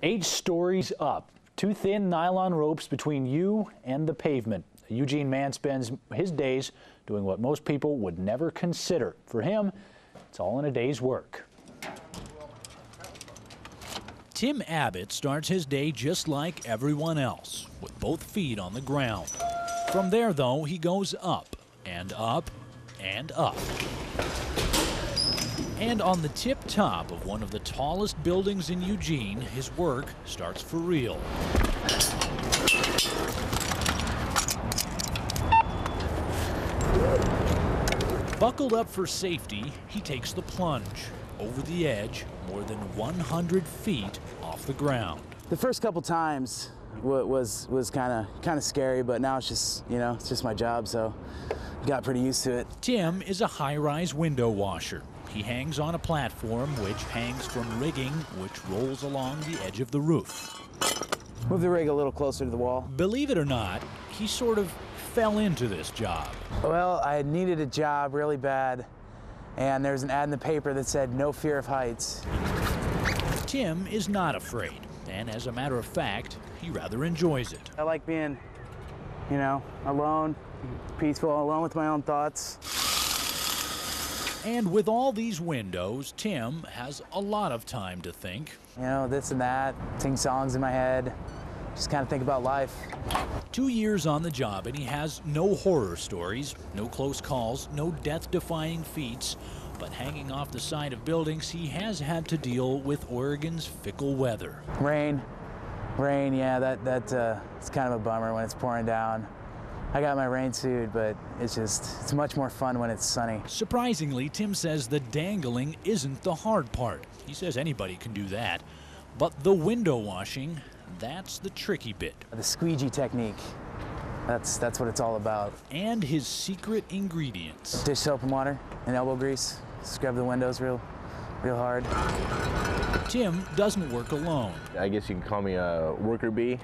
8 stories up, 2 thin nylon ropes between you and the pavement. A Eugene man spends his days doing what most people would never consider. For him, it's all in a day's work. Tim Abbott starts his day just like everyone else, with both feet on the ground. From there, though, he goes up and up and up. And on the tip top of one of the tallest buildings in Eugene, his work starts for real. Buckled up for safety, he takes the plunge over the edge, more than 100 feet off the ground. The first couple times was kind of scary, but now it's just, it's just my job, so I got pretty used to it. Tim is a high-rise window washer. He hangs on a platform which hangs from rigging which rolls along the edge of the roof. Move the rig a little closer to the wall. Believe it or not, he sort of fell into this job. Well, I needed a job really bad, and there's an ad in the paper that said no fear of heights. Tim is not afraid, and as a matter of fact, he rather enjoys it. I like being, alone, peaceful, alone with my own thoughts. And with all these windows, Tim has a lot of time to think. This and that, sing songs in my head, just kind of think about life. 2 years on the job, and he has no horror stories, no close calls, no death-defying feats. But hanging off the side of buildings, he has had to deal with Oregon's fickle weather. Rain, yeah, it's kind of a bummer when it's pouring down. I got my rain suit, but it's much more fun when it's sunny. Surprisingly, Tim says the dangling isn't the hard part. He says anybody can do that. But the window washing, that's the tricky bit. The squeegee technique, that's what it's all about. And his secret ingredients. Dish soap and water and elbow grease. Scrub the windows real hard. Tim doesn't work alone. I guess you can call me a worker bee.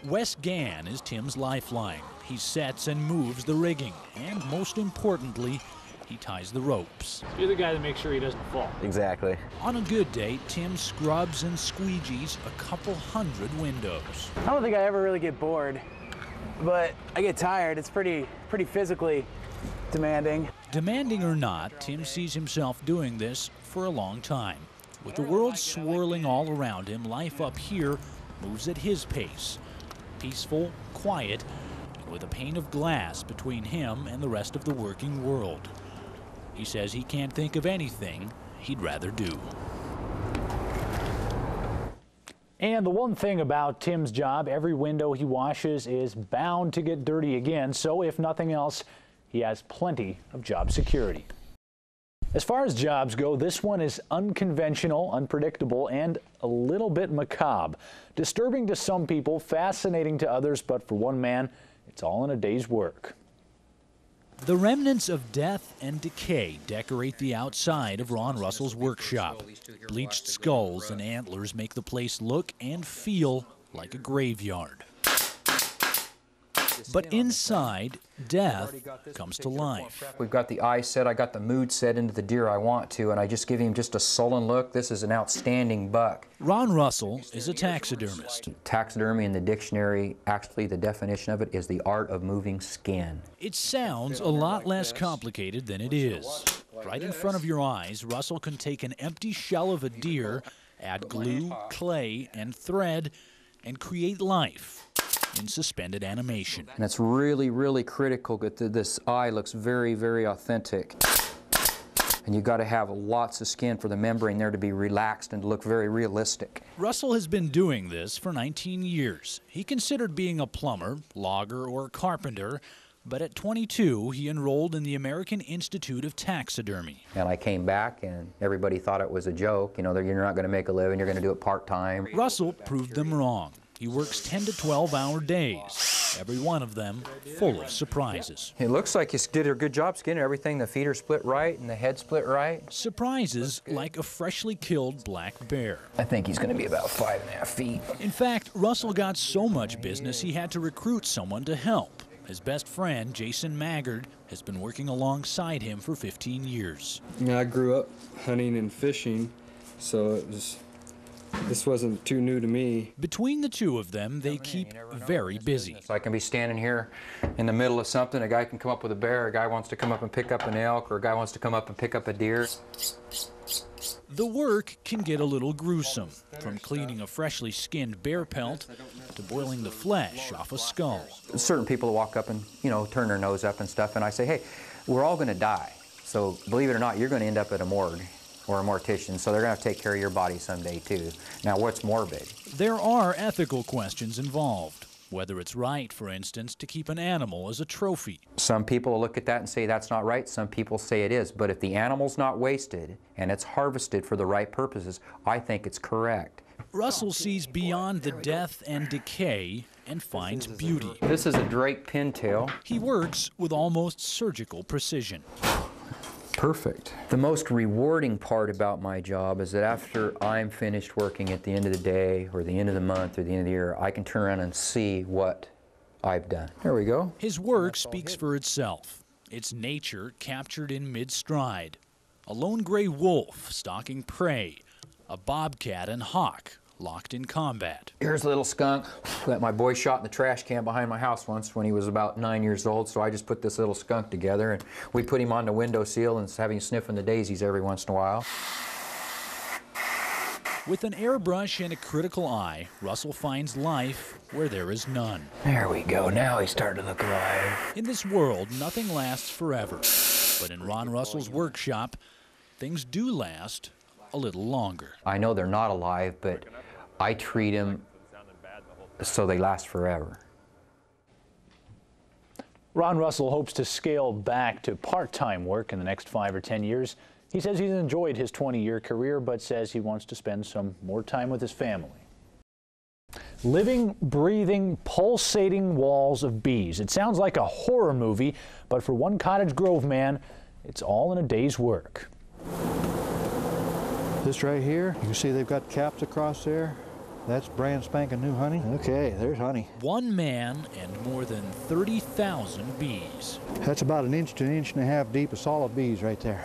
Wes Gann is Tim's lifeline. He sets and moves the rigging, and most importantly, he ties the ropes. You're the guy that makes sure he doesn't fall. Exactly. On a good day, Tim scrubs and squeegees a couple hundred windows. I don't think I ever really get bored, but I get tired. It's pretty physically demanding. Demanding or not, Tim sees himself doing this for a long time. With the world swirling all around him, life up here moves at his pace. Peaceful, quiet, and with a pane of glass between him and the rest of the working world. He says he can't think of anything he'd rather do. And the one thing about Tim's job, every window he washes is bound to get dirty again, so if nothing else, he has plenty of job security. As far as jobs go, this one is unconventional, unpredictable, and a little bit macabre. Disturbing to some people, fascinating to others, but for one man, it's all in a day's work. The remnants of death and decay decorate the outside of Ron Russell's workshop. Bleached skulls and antlers make the place look and feel like a graveyard. But inside, death comes to life. We've got the eye set, I got the mood set into the deer I want to, and I just give him just a sullen look. This is an outstanding buck. Ron Russell is a taxidermist. Taxidermy in the dictionary, actually the definition of it is the art of moving skin. It sounds a lot less complicated than it is. Right in front of your eyes, Russell can take an empty shell of a deer, add glue, clay, and thread, and create life in suspended animation. And it's really, really critical that this eye looks very, very authentic. And you've got to have lots of skin for the membrane there to be relaxed and to look very realistic. Russell has been doing this for 19 years. He considered being a plumber, logger, or carpenter, but at 22, he enrolled in the American Institute of Taxidermy. And I came back and everybody thought it was a joke. You're not going to make a living, you're going to do it part-time. Russell proved them wrong. He works 10 to 12-hour days, every one of them full of surprises. It looks like you did a good job skinning everything. The feet are split right and the head split right. Surprises like a freshly killed black bear. I think he's going to be about 5.5 feet. In fact, Russell got so much business he had to recruit someone to help. His best friend, Jason Maggard, has been working alongside him for 15 years. I grew up hunting and fishing, so it was This wasn't too new to me. Between the two of them, they keep very busy. So I can be standing here in the middle of something, a guy can come up with a bear, a guy wants to come up and pick up an elk, or a guy wants to come up and pick up a deer. The work can get a little gruesome, from cleaning a freshly skinned bear pelt to boiling the flesh off a skull. Certain people walk up and, you know, turn their nose up and stuff, and I say, hey, we're all going to die. So believe it or not, you're going to end up at a morgue or a mortician, so they're going to have to take care of your body someday too. Now, what's morbid? There are ethical questions involved. Whether it's right, for instance, to keep an animal as a trophy. Some people look at that and say that's not right. Some people say it is. But if the animal's not wasted and it's harvested for the right purposes, I think it's correct. Russell sees beyond the death and decay and finds beauty. This is a Drake pintail. He works with almost surgical precision. Perfect. The most rewarding part about my job is that after I'm finished working at the end of the day or the end of the month or the end of the year, I can turn around and see what I've done. There we go. His work speaks for itself. It's nature captured in mid-stride. A lone gray wolf stalking prey, a bobcat and hawk locked in combat. Here's a little skunk that my boy shot in the trash can behind my house once when he was about 9 years old, so I just put this little skunk together and we put him on the windowsill and having sniffing the daisies every once in a while. With an airbrush and a critical eye, Russell finds life where there is none. There we go, now he's starting to look alive. In this world, nothing lasts forever. But in Ron Russell's workshop, things do last a little longer. I know they're not alive, but I treat them so they last forever. Ron Russell hopes to scale back to part-time work in the next 5 or 10 years. He says he's enjoyed his 20-year career, but says he wants to spend some more time with his family. Living, breathing, pulsating walls of bees. It sounds like a horror movie, but for one Cottage Grove man, it's all in a day's work. This right here, you can see they've got caps across there. That's brand spanking new honey. Okay, there's honey. One man and more than 30,000 bees. That's about an inch to an inch and a half deep of solid bees right there.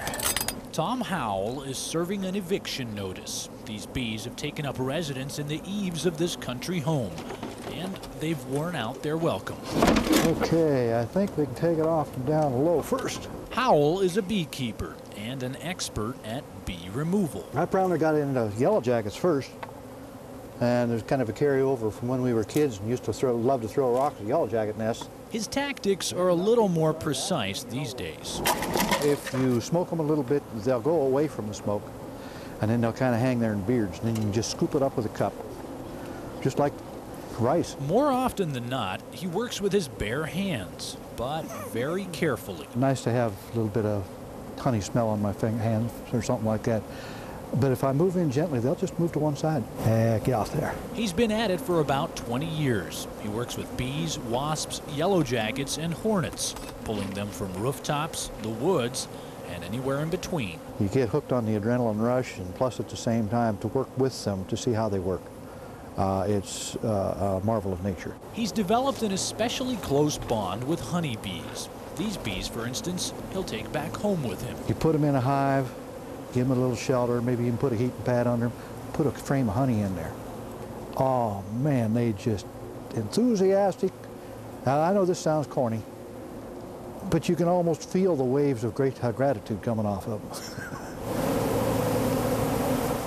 Tom Howell is serving an eviction notice. These bees have taken up residence in the eaves of this country home, and they've worn out their welcome. Okay, I think we can take it off and down low first. Howell is a beekeeper and an expert at bee removal. I probably got into yellow jackets first, and there's kind of a carryover from when we were kids and used to love to throw rocks at yellow jacket nests. His tactics are a little more precise these days. If you smoke them a little bit, they'll go away from the smoke, and then they'll kind of hang there in beards, and then you can just scoop it up with a cup, just like rice. More often than not, he works with his bare hands, but very carefully. Nice to have a little bit of honey smell on my hands or something like that. But if I move in gently, they'll just move to one side. Get off there. He's been at it for about 20 years. He works with bees, wasps, yellow jackets, and hornets, pulling them from rooftops, the woods, and anywhere in between. You get hooked on the adrenaline rush, and plus at the same time to work with them to see how they work. It's a marvel of nature. He's developed an especially close bond with honeybees. These bees, for instance, he'll take back home with him. You put them in a hive, give them a little shelter, maybe even put a heating pad under them, put a frame of honey in there. Oh man, they just enthusiastic. Now, I know this sounds corny, but you can almost feel the waves of great gratitude coming off of them.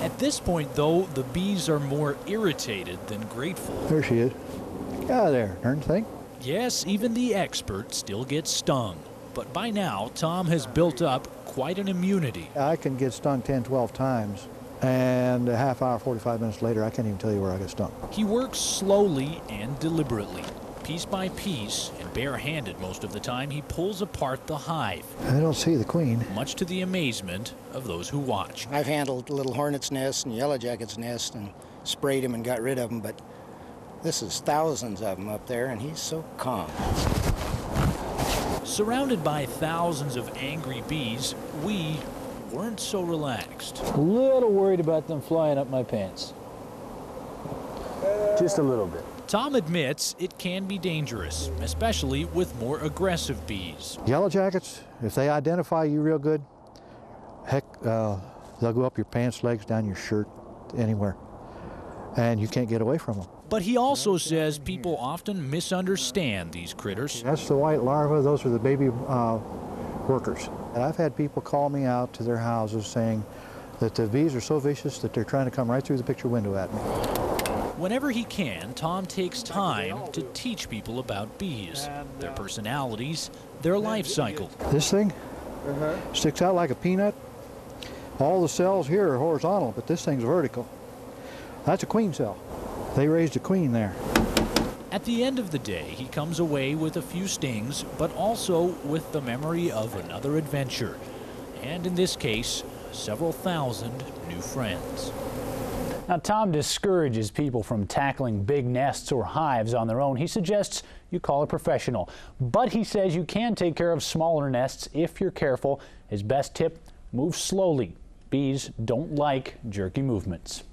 At this point, though, the bees are more irritated than grateful. There she is. Get out of there, darn thing. Yes, even the expert still gets stung. But by now, Tom has built up quite an immunity. I can get stung 10, 12 times, and a half hour, 45 minutes later, I can't even tell you where I got stung. He works slowly and deliberately. Piece by piece, and barehanded most of the time, he pulls apart the hive. I don't see the queen. Much to the amazement of those who watch. I've handled little hornets' nests and yellow jackets' nests and sprayed them and got rid of them, but this is thousands of them up there, and he's so calm. Surrounded by thousands of angry bees, we weren't so relaxed. A little worried about them flying up my pants. Just a little bit. Tom admits it can be dangerous, especially with more aggressive bees. Yellow jackets, if they identify you real good, heck, they'll go up your pants legs, down your shirt, anywhere. and you can't get away from them. But he also says people often misunderstand these critters. That's the white larva. Those are the baby workers. And I've had people call me out to their houses saying that the bees are so vicious that they're trying to come right through the picture window at me. Whenever he can, Tom takes time to teach people about bees, their personalities, their life cycle. This thing sticks out like a peanut. All the cells here are horizontal, but this thing's vertical. That's a queen cell. They raised a queen there. At the end of the day, he comes away with a few stings, but also with the memory of another adventure. And in this case, several thousand new friends. Now, Tom discourages people from tackling big nests or hives on their own. He suggests you call a professional. But he says you can take care of smaller nests if you're careful. His best tip, move slowly. Bees don't like jerky movements.